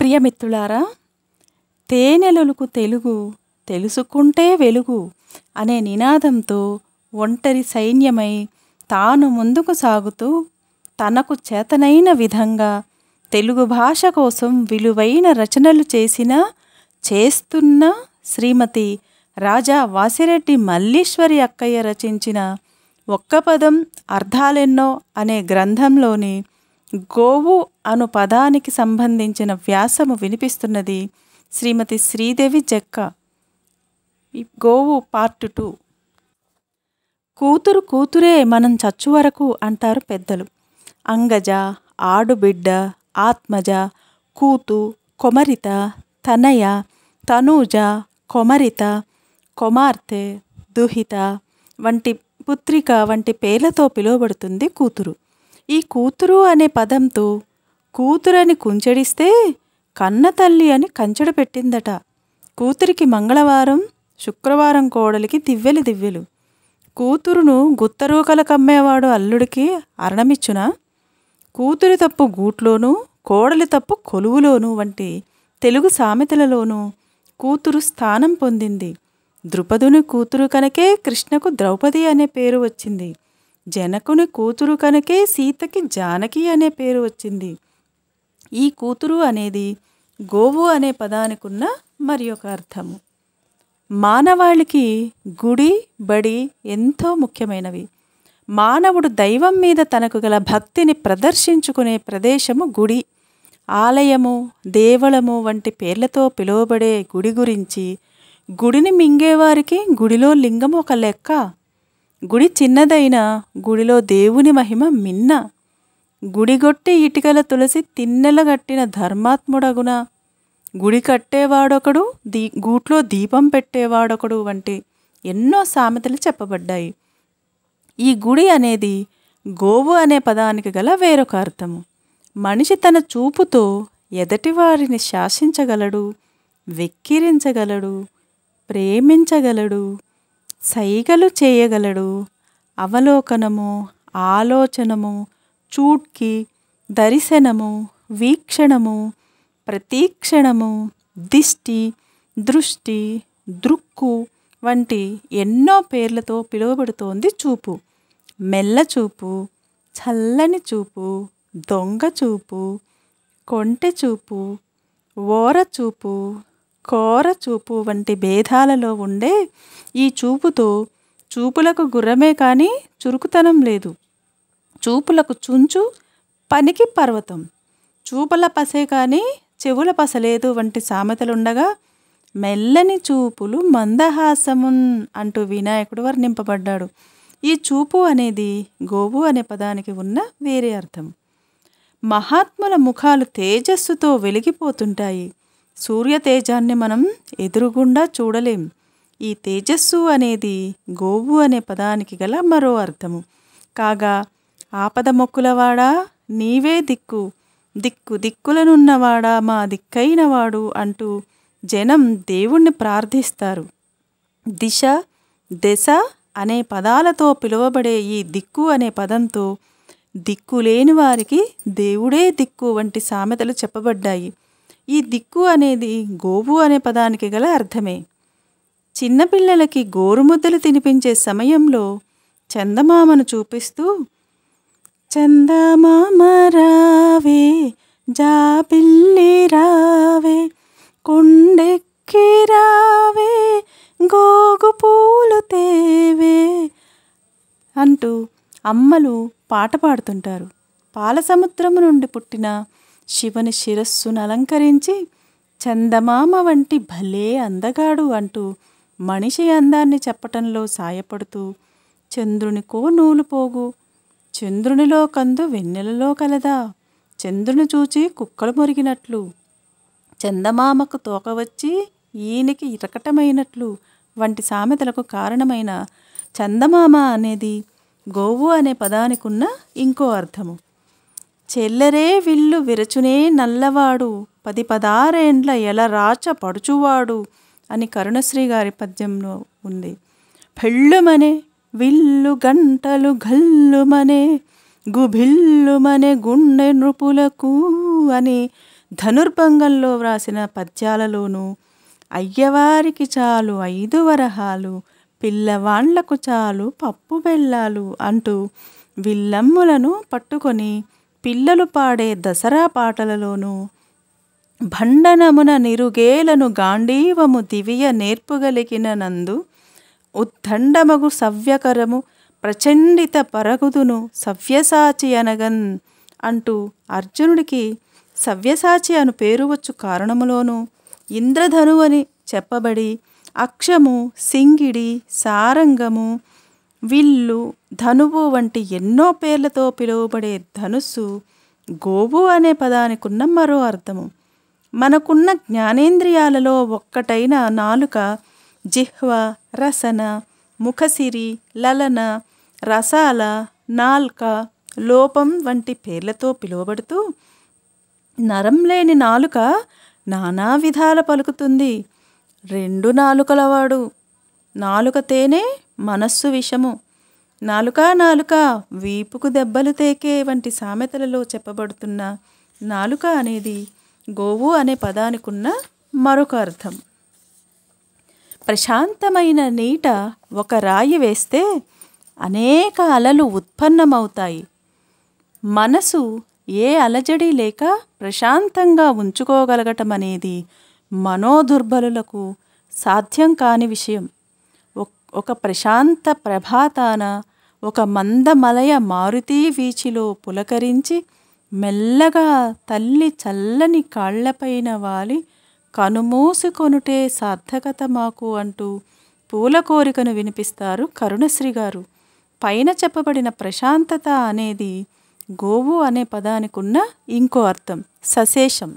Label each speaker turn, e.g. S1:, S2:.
S1: ప్రియమిత్రులారా, తేనెలొలుకు తెలుగు తెలుసుకుంటే వెలుగు అనే నినాదంతో ఒంటరి సైన్యమై తాను ముందుకు సాగుతూ తనకు చేతనైన విధంగా తెలుగు భాష కోసం విలువైన రచనలు చేస్తున్న శ్రీమతి రాజా వాసిరెడ్డి మల్లీశ్వరి అక్కయ్య రచించిన ఒక్క పదం అర్థాలెన్నో అనే గ్రంథంలోని గోవు అను పదానికి సంబంధించిన వ్యాసము వినిపిస్తున్నది శ్రీమతి శ్రీదేవి జక్క. గోవు పార్ట్ 2. కూతురు కూతురే మనం చచ్చు వరకు అంటారు పెద్దలు. అంగజ, ఆడుబిడ్డ, ఆత్మజ, కూతు, కొమరిత, తనయ, తనూజ, కొమరిత, కుమార్తె, దుహిత వంటి పుత్రిక వంటి పేర్లతో పిలువబడుతుంది కూతురు. ఈ కూతురు అనే పదంతో కూతురని కుంచెడిస్తే కన్న తల్లి అని కంచెడు పెట్టిందట. కూతురికి మంగళవారం, శుక్రవారం కోడలికి దివ్వెలు. కూతురును గుత్తరూకల కమ్మేవాడు అల్లుడికి అరణమిచ్చునా? కూతురి తప్పు గూట్లోనూ, కోడలి తప్పు కొలువులోనూ వంటి తెలుగు సామెతలలోనూ కూతురు స్థానం పొందింది. ద్రుపదుని కూతురు కనుకే కృష్ణకు ద్రౌపది అనే పేరు వచ్చింది. జనకుని కూతురు కనుకే సీతకి జానకి అనే పేరు వచ్చింది. ఈ కూతురు అనేది గోవు అనే పదానికి ఉన్న మరి ఒక అర్థము. మానవాళికి గుడి, బడి ఎంతో ముఖ్యమైనవి. మానవుడు దైవం మీద తనకు గల భక్తిని ప్రదర్శించుకునే ప్రదేశము గుడి. ఆలయము, దేవళము వంటి పేర్లతో పిలువబడే గుడి గురించి, గుడిని మింగేవారికి గుడిలో లింగం ఒక లెక్క. గుడి చిన్నదైనా గుడిలో దేవుని మహిమ మిన్న. గుడిగొట్టి ఇటికల తులసి తిన్నెలగట్టిన ధర్మాత్ముడగున. గుడి కట్టేవాడొకడు, గూట్లో దీపం పెట్టేవాడొకడు వంటి ఎన్నో సామెతలు చెప్పబడ్డాయి. ఈ గుడి అనేది గోవు అనే పదానికి గల వేరొక అర్థము. మనిషి తన చూపుతో ఎదటివారిని శాసించగలడు, వెక్కిరించగలడు, ప్రేమించగలడు, సైగలు చేయగలడు. అవలోకనము, ఆలోచనము, చూడ్కి, దర్శనము, వీక్షణము, ప్రతీక్షణము, దిష్టి, దృష్టి, దృక్కు వంటి ఎన్నో పేర్లతో పిలువబడుతోంది చూపు. మెల్లచూపు, చల్లని చూపు, దొంగ చూపు, కొంటె చూపు, ఓరచూపు, కోరచూపు వంటి భేదాలలో ఉండే ఈ చూపుతో చూపులకు గుర్రమే కానీ చురుకుతనం లేదు. చూపులకు చుంచు, పనికి పర్వతం. చూపుల పసే కానీ చెవుల పసలేదు వంటి సామెతలుండగా మెల్లని చూపులు మందహాసమున్ అంటూ వినాయకుడు వర్ణింపబడ్డాడు. ఈ చూపు అనేది గోవు అనే పదానికి ఉన్న వేరే అర్థం. మహాత్ముల ముఖాలు తేజస్సుతో వెలిగిపోతుంటాయి. సూర్య తేజాన్ని మనం ఎదురుగుండా చూడలేం. ఈ తేజస్సు అనేది గోవు అనే పదానికి గల మరో అర్థము. కాగా ఆపద మొక్కులవాడా నీవే దిక్కు, దిక్కులనున్నవాడా మా దిక్కైనవాడు అంటూ జనం దేవుణ్ణి ప్రార్థిస్తారు. దిశ, దశ అనే పదాలతో పిలువబడే ఈ దిక్కు అనే పదంతో దిక్కులేని వారికి దేవుడే దిక్కు వంటి సామెతలు చెప్పబడ్డాయి. ఈ దిక్కు అనేది గోవు అనే పదానికి గల అర్థమే. చిన్నపిల్లలకి గోరుముద్దలు తినిపించే సమయంలో చందమామను చూపిస్తూ చందమామ రావే, జాబిల్లి రావే, కొండెక్కి రావే, గోగు పూలు తేవే అంటూ అమ్మలు పాట పాడుతుంటారు. పాలసముద్రము నుండి పుట్టిన శివుని శిరస్సును అలంకరించి చందమామ వంటి భలే అందగాడు అంటూ మనిషి అందాన్ని చెప్పటంలో సాయపడుతూ చంద్రునికో నూలు పోగు, చంద్రునిలో కందు వెన్నెలలో కలదా, చంద్రుని చూచి కుక్కలు మొరిగినట్లు, చందమామకు తోక వచ్చి ఈయనకి ఇరకటమైనట్లు వంటి సామెతలకు కారణమైన చందమామ అనేది గోవు అనే పదానికి ఉన్న ఇంకో అర్థము. చెల్లరే విల్లు విరచునే నల్లవాడు, 10-16 ఎలరాచ పడుచువాడు అని కరుణశ్రీ గారి పద్యంలో ఉంది. పెళ్ళుమనే విల్లు గంటలు గల్లుమనే, గుభిల్లుమనే గుండె నృపులకు అని ధనుర్భంగంలో వ్రాసిన పద్యాలలోనూ అయ్యవారికి చాలు 5 వరహాలు, పిల్లవాండ్లకు చాలు పప్పు బెల్లాలు అంటూ విల్లమ్ములను పట్టుకొని పిల్లలు పాడే దసరా పాటలలోనూ భండనమున నిరుగేలను గాంధీవము దివియ నేర్పుగలిగిన నందు ఉద్దండమగు సవ్యకరము ప్రచండిత పరగుదును సవ్యసాచి అనగన్ అంటూ అర్జునుడికి సవ్యసాచి అను పేరు వచ్చు కారణములోనూ ఇంద్రధను అని చెప్పబడి అక్షము, సింగిడి, సారంగము, విల్లు, ధనువు వంటి ఎన్నో పేర్లతో పిలువబడే ధనుస్సు గోవు అనే పదానికున్న మరో అర్థము. మనకున్న జ్ఞానేంద్రియాలలో ఒక్కటైన నాలుక జిహ్వ, రసన, ముఖసిరి, లలన, రసాల, నాల్క, లోపం వంటి పేర్లతో పిలువబడుతూ నరం లేని నాలుక నానా విధాల పలుకుతుంది. 2 నాలుకలవాడు నాలుక తేనె మనస్సు విషము, నాలుక వీపుకు దెబ్బలు తేకే వంటి సామెతలలో చెప్పబడుతున్న నాలుక అనేది గోవు అనే పదానికున్న మరొక అర్థం. ప్రశాంతమైన నీట ఒక రాయి వేస్తే అనేక అలలు ఉత్పన్నమవుతాయి. మనసు ఏ అలజడి లేక ప్రశాంతంగా ఉంచుకోగలగటం అనేది మనోదుర్బలులకు సాధ్యం కాని విషయం. ఒక ప్రశాంత ప్రభాతాన ఒక మందమలయ మారుతీ వీచిలో పులకరించి మెల్లగా తల్లి చల్లని కాళ్లపైన వాలి కనుమూసుకొనుటే సార్థకత మాకు అంటూ పూల కోరికను వినిపిస్తారు కరుణశ్రీ గారు. పైన చెప్పబడిన ప్రశాంతత అనేది గోవు అనే పదానికున్న ఇంకో అర్థం సశేషం.